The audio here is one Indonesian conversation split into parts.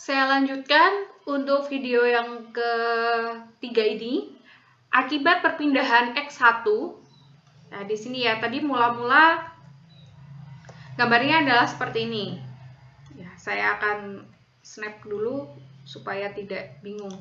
Saya lanjutkan untuk video yang ketiga ini, akibat perpindahan X1. Nah, di sini ya, tadi mula-mula gambarnya adalah seperti ini. Ya, saya akan snap dulu supaya tidak bingung.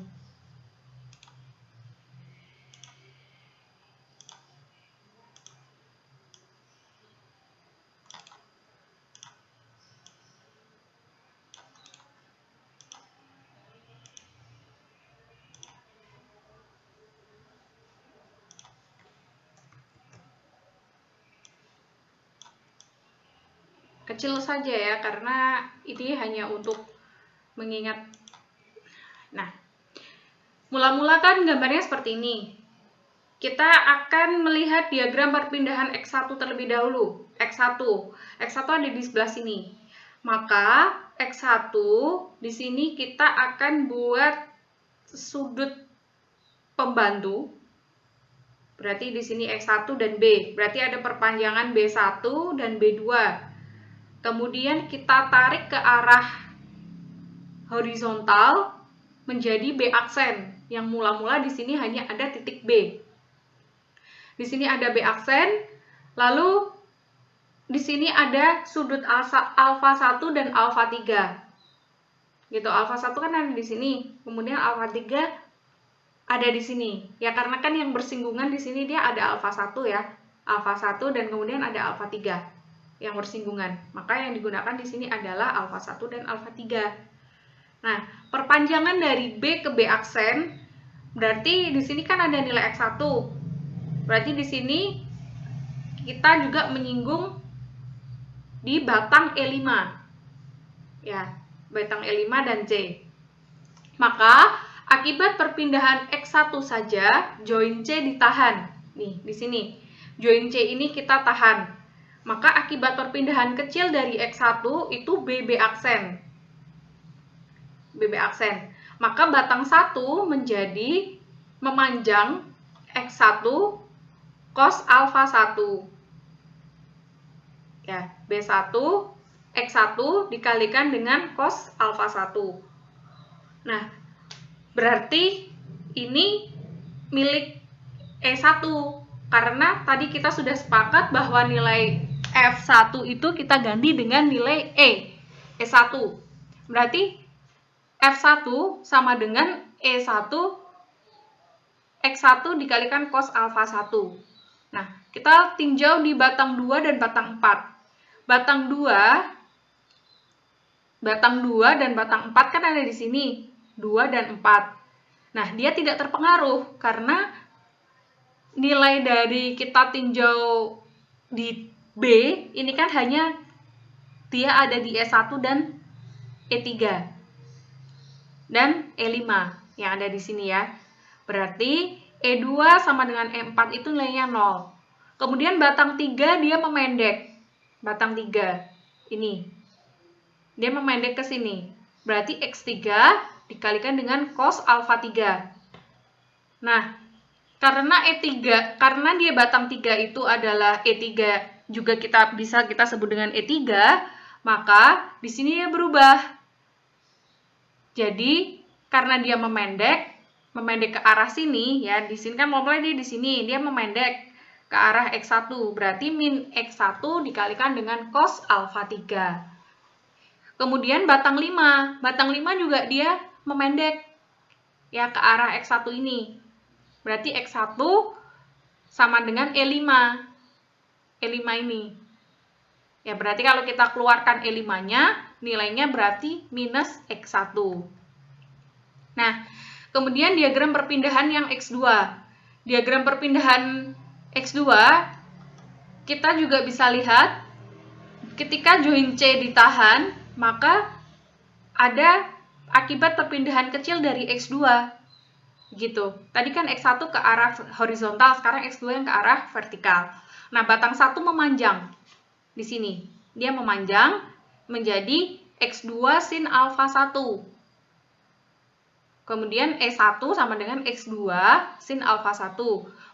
Kecil saja ya, karena ini hanya untuk mengingat. Nah, mula-mula kan gambarnya seperti ini. Kita akan melihat diagram perpindahan X1 terlebih dahulu. X1 ada di sebelah sini. Maka X1 di sini kita akan buat sudut pembantu. Berarti di sini X1 dan B. Berarti ada perpanjangan B1 dan B2. Kemudian kita tarik ke arah horizontal menjadi B aksen, yang mula-mula di sini hanya ada titik B. Di sini ada B aksen, lalu di sini ada sudut alfa 1 dan alfa 3. Gitu, alfa 1 kan ada di sini, kemudian alfa 3 ada di sini. Ya karena kan yang bersinggungan di sini dia ada alfa 1 ya. Alfa 1 dan kemudian ada alfa 3 yang bersinggungan. Maka yang digunakan di sini adalah alfa 1 dan alfa 3. Nah, perpanjangan dari B ke B aksen berarti di sini kan ada nilai X1. Berarti di sini kita juga menyinggung di batang E5. Ya, batang E5 dan C. Maka akibat perpindahan X1 saja, join C ditahan. Nih, di sini. Join C ini kita tahan. Maka akibat perpindahan kecil dari X1 itu BB aksen. BB aksen. Maka batang 1 menjadi memanjang X1 cos alfa 1. Ya, B1 X1 dikalikan dengan cos alfa 1. Nah, berarti ini milik E1 karena tadi kita sudah sepakat bahwa nilai F1 itu kita ganti dengan nilai E1. Berarti F1 sama dengan E1 X1 dikalikan cos alfa 1. Nah, kita tinjau di batang 2 dan batang 4. Batang 2 dan batang 4 kan ada di sini, 2 dan 4. Nah, dia tidak terpengaruh karena nilai dari kita tinjau di B ini kan hanya dia ada di E1 dan E3 dan E5 yang ada di sini ya. Berarti E2 sama dengan E4 itu nilainya 0. Kemudian batang 3 dia memendek. Batang 3 ini. Dia memendek ke sini. Berarti X3 dikalikan dengan cos alfa 3. Nah, karena dia batang 3 itu adalah E3 juga bisa kita sebut dengan E3, maka di sini dia berubah. Jadi, karena dia memendek ke arah sini ya, di sini kan mulai dia di sini, dia memendek ke arah X1, berarti min X1 dikalikan dengan cos alfa 3. Kemudian batang 5 juga dia memendek ya ke arah X1 ini. Berarti X1 sama dengan E5 ini. Ya, berarti kalau kita keluarkan E5-nya, nilainya berarti minus X1. Nah, kemudian diagram perpindahan yang X2. Diagram perpindahan X2, kita juga bisa lihat ketika join C ditahan, maka ada akibat perpindahan kecil dari X2. Gitu. Tadi kan X1 ke arah horizontal, sekarang X2 yang ke arah vertikal. Nah, batang 1 memanjang. Di sini. Dia memanjang menjadi X2 sin alfa 1. Kemudian E1 sama dengan X2 sin alfa 1.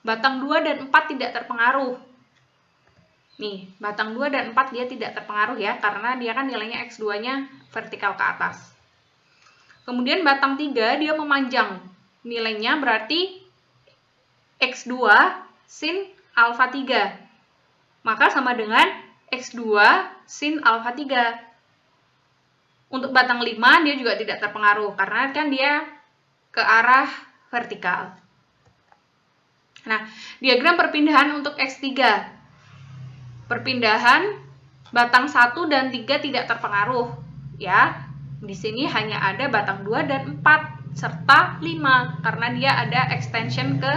Batang 2 dan 4 tidak terpengaruh. Nih, batang 2 dan 4 dia tidak terpengaruh ya, karena dia kan nilainya X2-nya vertikal ke atas. Kemudian batang 3 dia memanjang. Nilainya berarti X2 sin alfa 3. Maka sama dengan X2 sin alfa 3. Untuk batang 5 dia juga tidak terpengaruh karena kan dia ke arah vertikal. Nah, diagram perpindahan untuk X3. Perpindahan batang 1 dan 3 tidak terpengaruh, ya. Di sini hanya ada batang 2 dan 4 serta 5 karena dia ada extension ke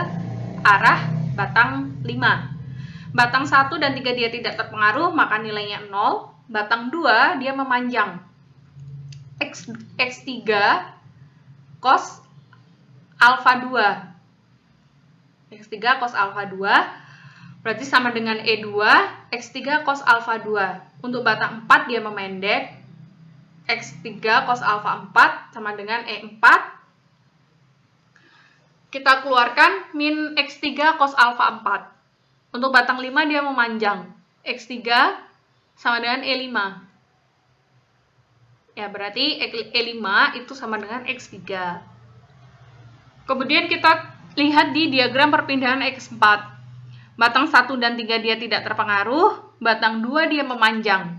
arah batang 5. Batang 1 dan 3 dia tidak terpengaruh, maka nilainya 0. Batang 2 dia memanjang. X3 cos alfa 2. X3 cos alfa 2 berarti sama dengan E2 X3 cos alfa 2. Untuk batang 4 dia memendek. X3 cos alfa 4 sama dengan E4. Kita keluarkan min X3 cos alfa 4. Untuk batang 5 dia memanjang. X3 sama dengan E5. Ya, berarti E5 itu sama dengan X3. Kemudian kita lihat di diagram perpindahan X4. Batang 1 dan 3 dia tidak terpengaruh, batang 2 dia memanjang.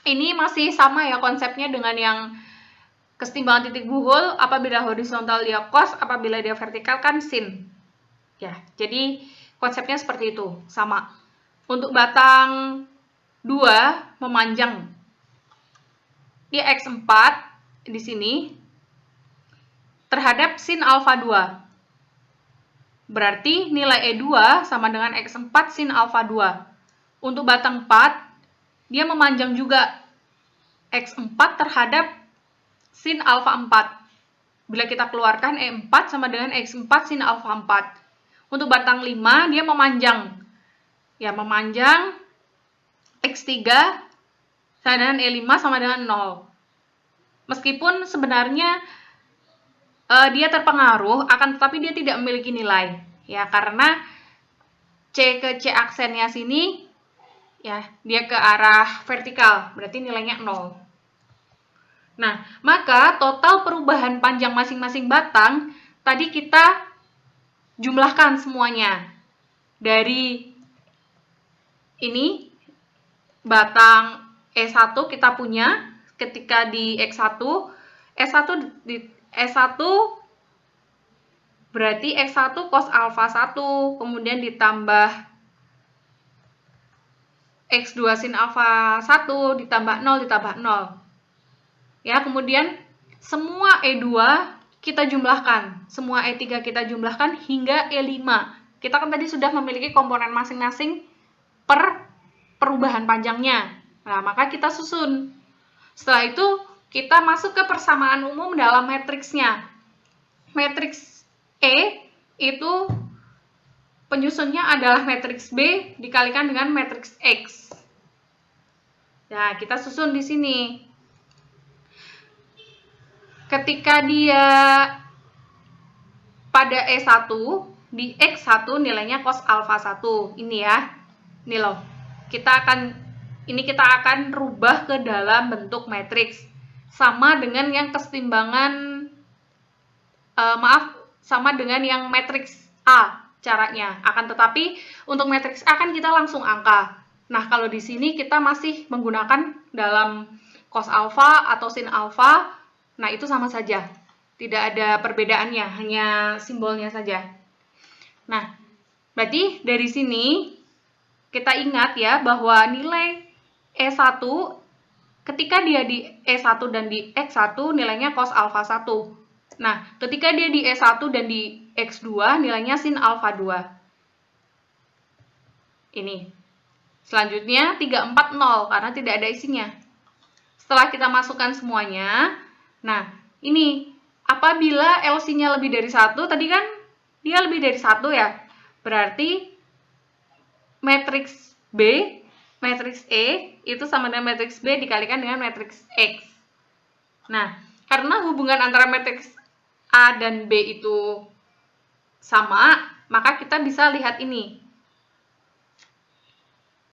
Ini masih sama ya konsepnya dengan yang kesetimbangan titik buhul. Apabila horizontal dia cos, apabila dia vertikal kan sin. Ya, jadi konsepnya seperti itu, sama. Untuk batang 2 memanjang. Di X4 di sini terhadap sin alfa 2. Berarti nilai E2 sama dengan X4 sin alfa 2. Untuk batang 4 dia memanjang juga X4 terhadap sin alfa 4. Bila kita keluarkan E4 sama dengan X4 sin alfa 4. Untuk batang 5 dia memanjang. Ya, memanjang X3 sama dengan E5 sama dengan 0. Meskipun sebenarnya dia terpengaruh, akan tetapi dia tidak memiliki nilai. Ya, karena C ke C aksennya sini, ya, dia ke arah vertikal, berarti nilainya 0. Nah, maka total perubahan panjang masing-masing batang, tadi kita jumlahkan semuanya. Dari ini, batang E1 kita punya ketika di X1 berarti X1 cos alfa 1, kemudian ditambah X2 sin alfa 1, ditambah 0, ditambah 0. Ya, kemudian semua E2 kita jumlahkan, semua E3 kita jumlahkan hingga E5. Kita kan tadi sudah memiliki komponen masing-masing per perubahan panjangnya. Nah, maka kita susun. Setelah itu, kita masuk ke persamaan umum dalam matriksnya. Matriks E itu penyusunnya adalah matriks B dikalikan dengan matriks X. Nah, kita susun di sini. Ketika dia pada E1, di X1 nilainya cos alfa 1. Ini ya. Ini loh. Kita akan rubah ke dalam bentuk matriks. Sama dengan yang kesetimbangan sama dengan yang matriks A caranya. Akan tetapi untuk matriks A kan kita langsung angka. Nah, kalau di sini kita masih menggunakan dalam cos alfa atau sin alfa. Nah, itu sama saja. Tidak ada perbedaannya, hanya simbolnya saja. Nah, berarti dari sini kita ingat ya bahwa nilai E1 ketika dia di E1 dan di X1 nilainya cos alfa 1. Nah, ketika dia di E1 dan di X2 nilainya sin alfa 2. Ini. Selanjutnya 340 karena tidak ada isinya. Setelah kita masukkan semuanya, nah, ini apabila LC-nya lebih dari 1, tadi kan dia lebih dari 1 ya. Berarti matriks B, matriks E itu sama dengan matriks B dikalikan dengan matriks X. Nah, karena hubungan antara matriks A dan B itu sama, maka kita bisa lihat ini.